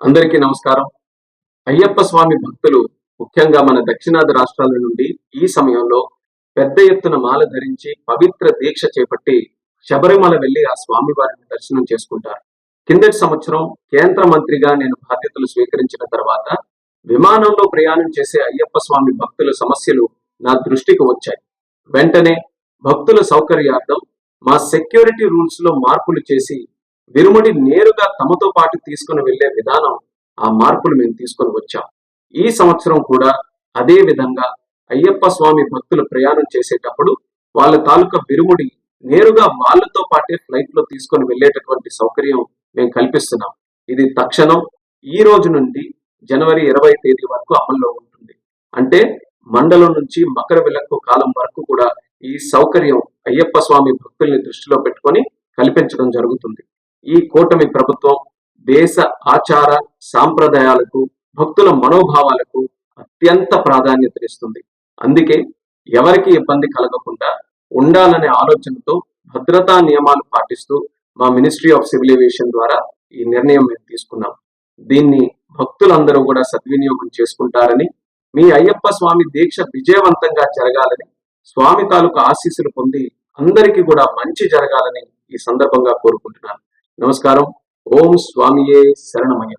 అందరికీ నమస్కారం. అయ్యప్ప స్వామి భక్తులు ముఖ్యంగా మన దక్షిణాది రాష్ట్రాల నుండి ఈ సమయంలో పెద్ద ఎత్తున మాల ధరించి పవిత్ర దీక్ష చేపట్టి శబరిమల వెళ్లి ఆ స్వామి వారిని దర్శనం చేసుకుంటారు. కిందటి సంవత్సరం కేంద్ర మంత్రిగా నేను బాధ్యతలు స్వీకరించిన తర్వాత విమానంలో ప్రయాణం చేసే అయ్యప్ప స్వామి భక్తుల సమస్యలు నా దృష్టికి వచ్చాయి. వెంటనే భక్తుల సౌకర్యార్థం మా సెక్యూరిటీ రూల్స్ లో మార్పులు చేసి విరుముడి నేరుగా తమతో పాటు తీసుకుని వెళ్లే విధానం, ఆ మార్పులు మేము తీసుకొని వచ్చాం. ఈ సంవత్సరం కూడా అదే విధంగా అయ్యప్ప స్వామి భక్తులు ప్రయాణం చేసేటప్పుడు వాళ్ళ తాలూకా విరుముడి నేరుగా వాళ్ళతో పాటే ఫ్లైట్ లో తీసుకొని వెళ్లేటటువంటి సౌకర్యం మేము కల్పిస్తున్నాం. ఇది తక్షణం ఈ రోజు నుండి జనవరి 20 తేదీ వరకు అమల్లో ఉంటుంది. అంటే మండలం నుంచి మకర విలక్కు కాలం వరకు కూడా ఈ సౌకర్యం అయ్యప్ప స్వామి భక్తుల్ని దృష్టిలో పెట్టుకొని కల్పించడం జరుగుతుంది. ఈ కూటమి ప్రభుత్వం దేశ ఆచార సాంప్రదాయాలకు, భక్తుల మనోభావాలకు అత్యంత ప్రాధాన్యతనిస్తుంది. అందుకే ఎవరికి ఇబ్బంది కలగకుండా ఉండాలనే ఆలోచనతో భద్రతా నియమాలు పాటిస్తూ మా మినిస్ట్రీ ఆఫ్ సివిల్ ఏవియేషన్ ద్వారా ఈ నిర్ణయం మేము తీసుకున్నాం. దీన్ని భక్తులందరూ కూడా సద్వినియోగం చేసుకుంటారని, మీ అయ్యప్ప స్వామి దీక్ష విజయవంతంగా జరగాలని, స్వామి తాలూకు ఆశీస్సులు పొంది అందరికీ కూడా మంచి జరగాలని ఈ సందర్భంగా కోరుకుంటున్నాను. నమస్కారం. ఓం స్వామియే శరణమయ్య.